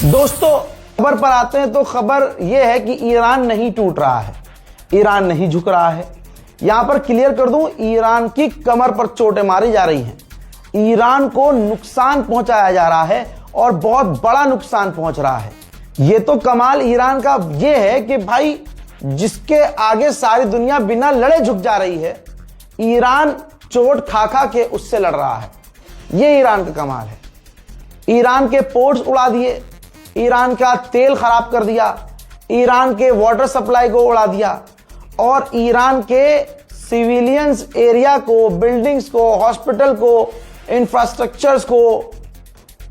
दोस्तों खबर पर आते हैं तो खबर यह है कि ईरान नहीं टूट रहा है, ईरान नहीं झुक रहा है। यहां पर क्लियर कर दूं, ईरान की कमर पर चोटें मारी जा रही हैं, ईरान को नुकसान पहुंचाया जा रहा है और बहुत बड़ा नुकसान पहुंच रहा है। यह तो कमाल ईरान का यह है कि भाई जिसके आगे सारी दुनिया बिना लड़े झुक जा रही है, ईरान चोट खा खा के उससे लड़ रहा है। यह ईरान का कमाल है। ईरान के पोर्ट्स उड़ा दिए, ईरान का तेल खराब कर दिया, ईरान के वाटर सप्लाई को उड़ा दिया और ईरान के सिविलियंस एरिया को, बिल्डिंग्स को, हॉस्पिटल को, इंफ्रास्ट्रक्चर्स को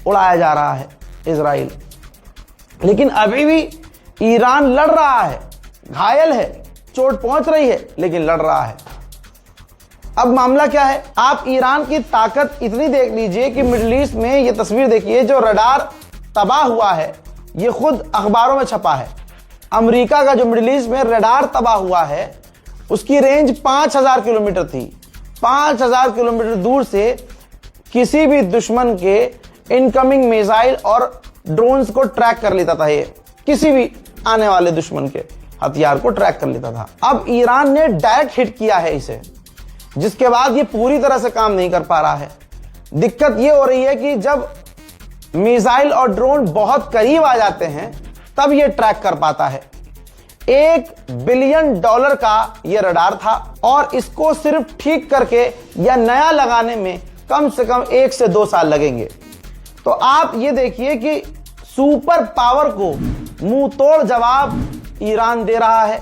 उड़ाया जा रहा है इजराइल। लेकिन अभी भी ईरान लड़ रहा है, घायल है, चोट पहुंच रही है, लेकिन लड़ रहा है। अब मामला क्या है, आप ईरान की ताकत इतनी देख लीजिए कि मिडिल ईस्ट में ये तस्वीर देखिए, जो रडार तबाह हुआ है, ये खुद अखबारों में छपा है। अमेरिका का जो मिडिल ईस्ट में रडार तबाह हुआ है, उसकी रेंज 5000 किलोमीटर थी। 5000 किलोमीटर दूर से किसी भी दुश्मन के इनकमिंग मिसाइल और ड्रोन्स को ट्रैक कर लेता था। ये किसी भी आने वाले दुश्मन के हथियार को ट्रैक कर लेता था। अब ईरान ने डायरेक्ट हिट किया है इसे, जिसके बाद ये पूरी तरह से काम नहीं कर पा रहा है। दिक्कत ये हो रही है कि जब मिसाइल और ड्रोन बहुत करीब आ जाते हैं तब ये ट्रैक कर पाता है। $1 बिलियन का ये रडार था और इसको सिर्फ ठीक करके या नया लगाने में कम से कम 1 से 2 साल लगेंगे। तो आप ये देखिए कि सुपर पावर को मुंह तोड़ जवाब ईरान दे रहा है,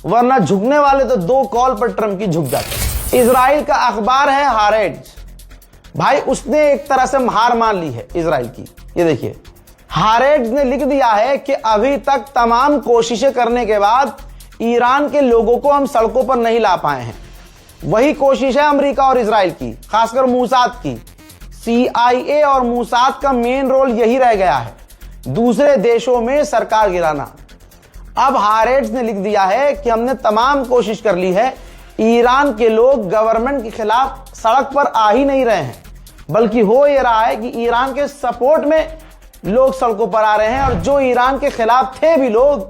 वरना झुकने वाले तो 2 कॉल पर ट्रंप की झुक जाते। इजराइल का अखबार है हारेट्ज, भाई उसने एक तरह से हार मान ली है इजराइल की। ये देखिए, हारेट्ज ने लिख दिया है कि अभी तक तमाम कोशिशें करने के बाद ईरान के लोगों को हम सड़कों पर नहीं ला पाए हैं। वही कोशिश है अमेरिका और इजराइल की, खासकर मूसाद की। CIA और मूसाद का मेन रोल यही रह गया है, दूसरे देशों में सरकार गिराना। अब हारेट्ज ने लिख दिया है कि हमने तमाम कोशिश कर ली है, ईरान के लोग गवर्नमेंट के खिलाफ सड़क पर आ ही नहीं रहे हैं, बल्कि हो यह रहा है कि ईरान के सपोर्ट में लोग सड़कों पर आ रहे हैं और जो ईरान के खिलाफ थे भी लोग,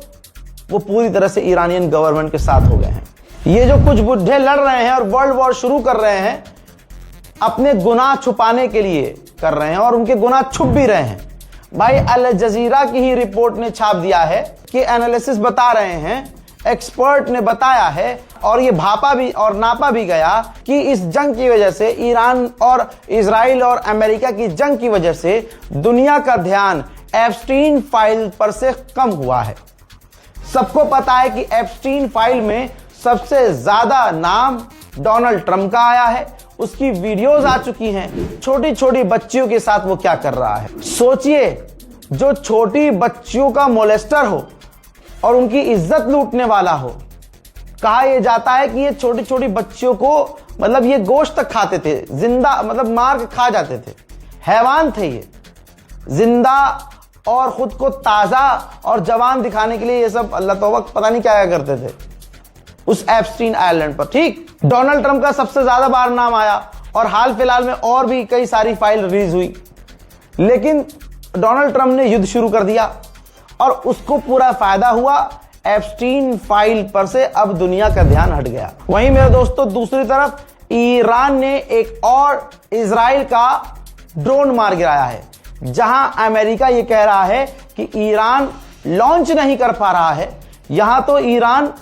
वो पूरी तरह से ईरानियन गवर्नमेंट के साथ हो गए हैं। ये जो कुछ बुढ़े लड़ रहे हैं और वर्ल्ड वॉर शुरू कर रहे हैं, अपने गुनाह छुपाने के लिए कर रहे हैं और उनके गुनाह छुप भी रहे हैं। भाई अल जजीरा की ही रिपोर्ट ने छाप दिया है कि एनालिसिस बता रहे हैं, एक्सपर्ट ने बताया है और ये भापा भी और नापा भी गया कि इस जंग की वजह से, ईरान और इजराइल और अमेरिका की जंग की वजह से दुनिया का ध्यान एप्स्टीन फाइल पर से कम हुआ है। सबको पता है कि एप्स्टीन फाइल में सबसे ज्यादा नाम डोनाल्ड ट्रंप का आया है, उसकी वीडियोस आ चुकी हैं, छोटी छोटी बच्चियों के साथ वो क्या कर रहा है। सोचिए, जो छोटी बच्चियों का मोलेस्टर हो और उनकी इज्जत लूटने वाला हो। कहा यह जाता है कि ये छोटी छोटी बच्चियों को, मतलब ये गोश्त तक खाते थे, जिंदा, मतलब मार के खा जाते थे। हैवान थे ये, जिंदा और खुद को ताजा और जवान दिखाने के लिए ये सब अल्लाह तौबा पता नहीं क्या करते थे उस एप्स्टीन आइलैंड पर। ठीक, डोनाल्ड ट्रंप का सबसे ज्यादा बार नाम आया और हाल फिलहाल में और भी कई सारी फाइल रिलीज हुई, लेकिन डोनाल्ड ट्रंप ने युद्ध शुरू कर दिया और उसको पूरा फायदा हुआ। एप्स्टीन फाइल पर से अब दुनिया का ध्यान हट गया। वहीं मेरे दोस्तों, दूसरी तरफ ईरान ने एक और इजराइल का ड्रोन मार गिराया है, जहां अमेरिका ये कह रहा है कि ईरान लॉन्च नहीं कर पा रहा है। यहां तो ईरान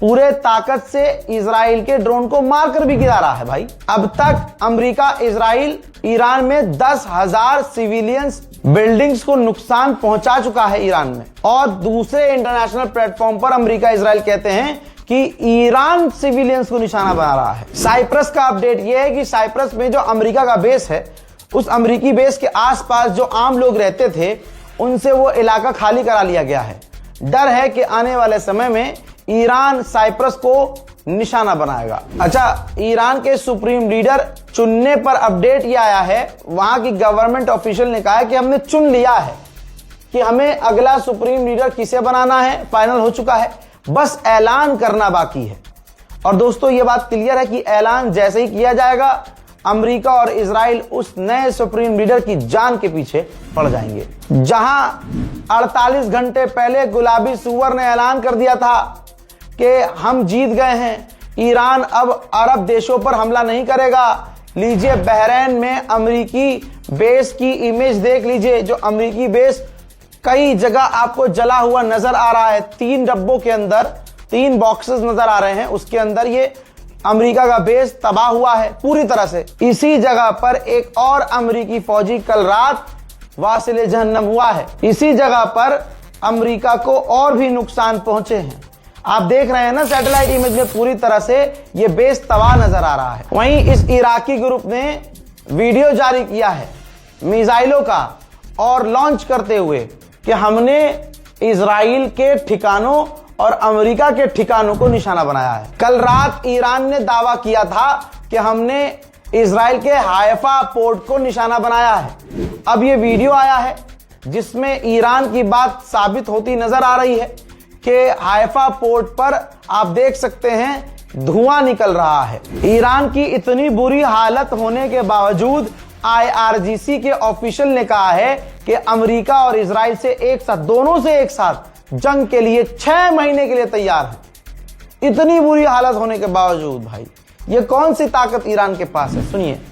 पूरे ताकत से इजराइल के ड्रोन को मारकर भी गिरा रहा है। भाई अब तक अमेरिका, इजराइल ईरान में 10,000 सिविलियंस बिल्डिंग्स को नुकसान पहुंचा चुका है ईरान में। और दूसरे इंटरनेशनल प्लेटफॉर्म पर अमेरिका, इजराइल कहते हैं कि ईरान सिविलियंस को निशाना बना रहा है। साइप्रस का अपडेट यह है कि साइप्रस में जो अमेरिका का बेस है, उस अमेरिकी बेस के आसपास जो आम लोग रहते थे, उनसे वो इलाका खाली करा लिया गया है। डर है कि आने वाले समय में ईरान साइप्रस को निशाना बनाएगा। अच्छा, ईरान के सुप्रीम लीडर चुनने पर अपडेट ये आया है, वहां की गवर्नमेंट ऑफिशियल ने कहा है कि हमने चुन लिया है कि हमें अगला सुप्रीम लीडर किसे बनाना है, फाइनल हो चुका है, बस ऐलान करना बाकी है। और दोस्तों, ये बात क्लियर है कि ऐलान जैसे ही किया जाएगा, अमेरिका और इजराइल उस नए सुप्रीम लीडर की जान के पीछे पड़ जाएंगे। जहां 48 घंटे पहले गुलाबी सुअर ने ऐलान कर दिया था कि हम जीत गए हैं, ईरान अब अरब देशों पर हमला नहीं करेगा। लीजिए बहरीन में अमेरिकी बेस की इमेज देख लीजिए, जो अमेरिकी बेस कई जगह आपको जला हुआ नजर आ रहा है। 3 डब्बों के अंदर 3 बॉक्सेस नजर आ रहे हैं, उसके अंदर ये अमेरिका का बेस तबाह हुआ है पूरी तरह से। इसी जगह पर एक और अमेरिकी फौजी कल रात वासिले जहन्नम हुआ है। इसी जगह पर अमेरिका को और भी नुकसान पहुंचे हैं। आप देख रहे हैं ना सैटेलाइट इमेज में, पूरी तरह से ये बेस तबाह नजर आ रहा है। वहीं इस इराकी ग्रुप ने वीडियो जारी किया है मिसाइलों का और लॉन्च करते हुए कि हमने इजराइल के ठिकानों और अमेरिका के ठिकानों को निशाना बनाया है। कल रात ईरान ने दावा किया था कि हमने इजराइल के हाइफा पोर्ट को निशाना बनाया है। अब ये वीडियो आया है जिसमें ईरान की बात साबित होती नजर आ रही है कि हाइफा पोर्ट पर आप देख सकते हैं धुआं निकल रहा है। ईरान की इतनी बुरी हालत होने के बावजूद IRGC के ऑफिशियल ने कहा है कि अमेरिका और इजराइल से एक साथ, दोनों से एक साथ जंग के लिए 6 महीने के लिए तैयार है। इतनी बुरी हालत होने के बावजूद भाई ये कौन सी ताकत ईरान के पास है? सुनिए।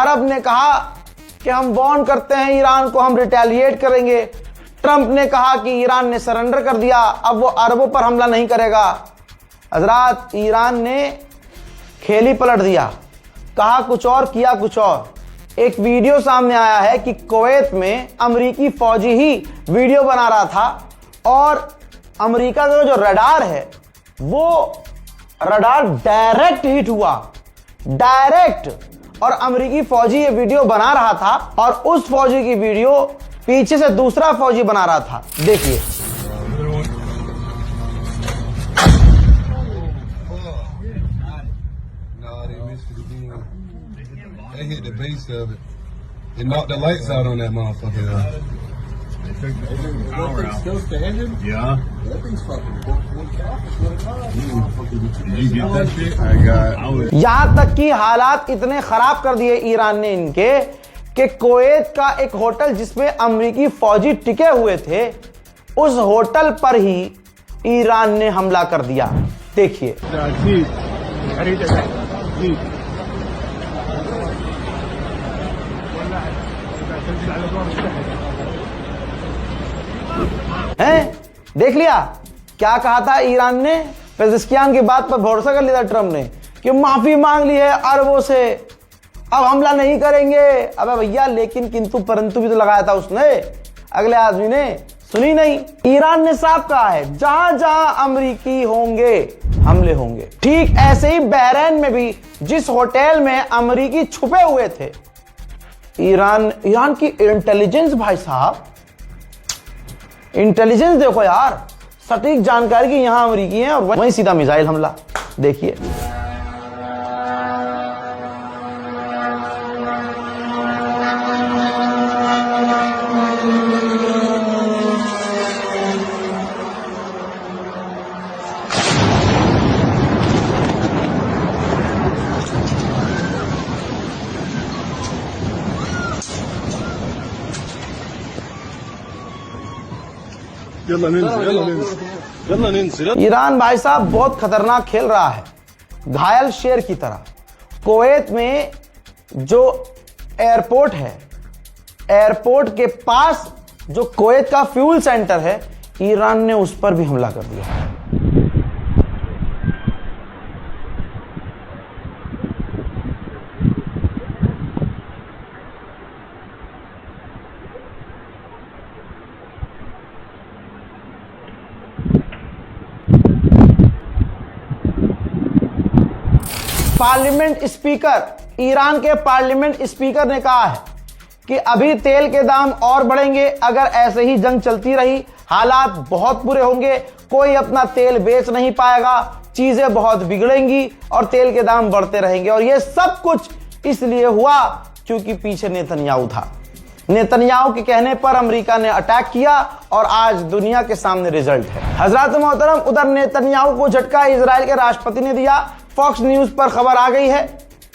अरब ने कहा कि हम वार्न करते हैं ईरान को, हम रिटेलिएट करेंगे। ट्रंप ने कहा कि ईरान ने सरेंडर कर दिया, अब वो अरबों पर हमला नहीं करेगा। हजरात, ईरान ने खेल ही पलट दिया, कहा कुछ और किया कुछ और। एक वीडियो सामने आया है कि कुवैत में अमेरिकी फौजी ही वीडियो बना रहा था और अमेरिका का जो रडार है वो रडार डायरेक्ट हिट हुआ, डायरेक्ट। और अमेरिकी फौजी ये वीडियो बना रहा था और उस फौजी की वीडियो पीछे से दूसरा फौजी बना रहा था। देखिए। They hit the base of it. It knocked the lights out on that motherfucker. That thing still standing? Yeah. That thing's fucking Did you get that shit? I got. यहां तक कि हालात इतने खराब कर दिए ईरान ने इनके कि कुवैत का एक होटल जिसमें अमेरिकी फौजी टिके हुए थे, उस होटल पर ही ईरान ने हमला कर दिया। देखिए। हैं? देख लिया क्या कहा था ईरान ने? पेज़ेश्कियान की बात पर भरोसा कर लिया ट्रंप ने कि माफी मांग ली है अरबों से, अब हमला नहीं करेंगे। अबे भैया, लेकिन किंतु परंतु भी तो लगाया था उसने, अगले आदमी ने सुनी नहीं। ईरान ने साफ कहा है जहां जहां अमेरिकी होंगे हमले होंगे। ठीक ऐसे ही बहरीन में भी जिस होटल में अमेरिकी छुपे हुए थे, ईरान की इंटेलिजेंस, भाई साहब इंटेलिजेंस देखो यार, सटीक जानकारी की यहां अमेरिकी है और वहीं सीधा मिसाइल हमला। देखिए। ईरान भाई साहब बहुत खतरनाक खेल रहा है, घायल शेर की तरह। कुवैत में जो एयरपोर्ट है, एयरपोर्ट के पास जो कुवैत का फ्यूल सेंटर है, ईरान ने उस पर भी हमला कर दिया। पार्लियामेंट स्पीकर ईरान के पार्लियामेंट स्पीकर ने कहा है कि अभी तेल के दाम और बढ़ेंगे। अगर ऐसे ही जंग चलती रही हालात बहुत बुरे होंगे, कोई अपना तेल बेच नहीं पाएगा, चीजें बहुत बिगड़ेंगी और तेल के दाम बढ़ते रहेंगे। और यह सब कुछ इसलिए हुआ क्योंकि पीछे नेतन्याहू था। नेतन्याहू के कहने पर अमेरिका ने अटैक किया और आज दुनिया के सामने रिजल्ट है। हजरत मोहतरम, उधर नेतन्याहू को झटका इजराइल के राष्ट्रपति ने दिया। फॉक्स न्यूज पर खबर आ गई है।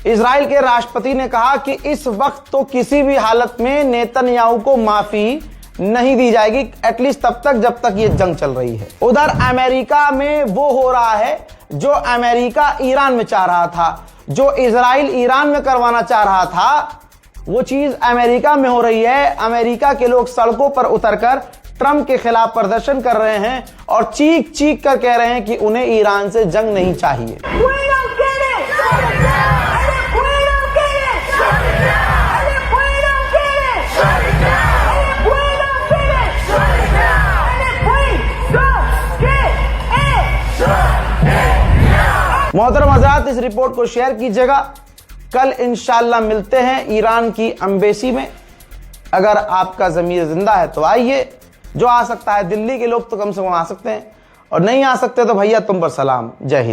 इजराइल के राष्ट्रपति ने कहा कि इस वक्त तो किसी भी हालत में नेतन्याहू को माफी नहीं दी जाएगी, एटलीस्ट तब तक जब तक ये जंग चल रही है। उधर अमेरिका में वो हो रहा है जो अमेरिका ईरान में चाह रहा था, जो इजराइल ईरान में करवाना चाह रहा था, वो चीज अमेरिका में हो रही है। अमेरिका के लोग सड़कों पर उतरकर ट्रंप के खिलाफ प्रदर्शन कर रहे हैं और चीख चीख कर कह रहे हैं कि उन्हें ईरान से जंग नहीं चाहिए। मोहतरम हज़रात, इस रिपोर्ट को शेयर कीजिएगा। कल इंशाअल्लाह मिलते हैं ईरान की एम्बेसी में। अगर आपका ज़मीर जिंदा है तो आइए, जो आ सकता है, दिल्ली के लोग तो कम से कम आ सकते हैं, और नहीं आ सकते तो भैया तुम पर सलाम। जय हिंद।